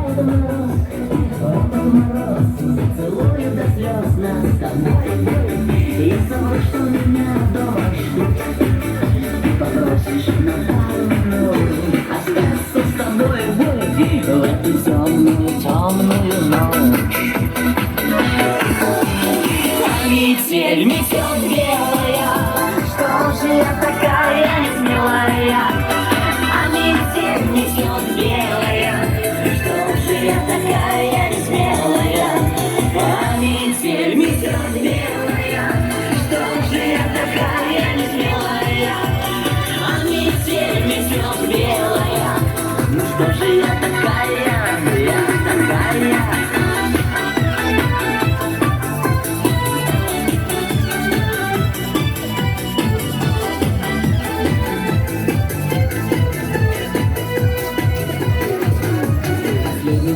этот мороз зацелую до слез нас с тобой. Я забыл, что меня дома ждут. Попросишь на пару минут остаться с тобой в эту темную, темную ночь. Метель метёт белая, что же я такая несмелая? А метель метёт белая, что же я такая несмелая? А метель метёт белая, что же я такая несмелая? А метель метёт белая, ну что же я такая, я такая?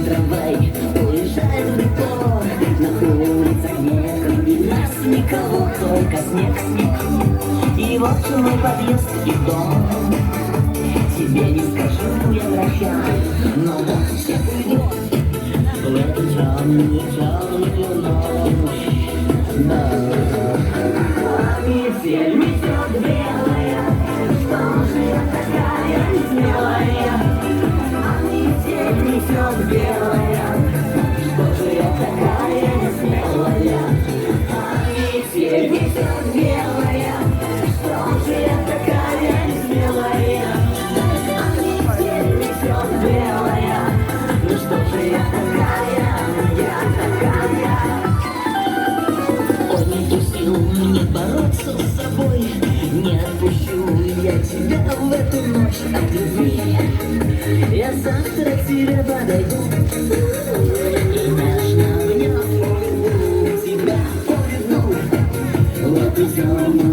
Трамвай уезжает в депо, на улицах нет, кроме нас никого, только снег, снег. И вот же мой подъезд и дом. Тебе не скажу, я прощаю, но вот все уйдет в эту темную, темную ночь. Да. Метель метёт белая, что же я такая несмелая? Метель метёт белая, что же я такая несмелая? А метель метёт белая, что же я такая несмелая? А метель метёт белая, ну что же я такая, я такая? Ой, нету сил мне бороться с собой, не отпущу я тебя в эту ночь от любви. Я завтра к тебе подойду и нежно в нем тебя поверну в эту темную.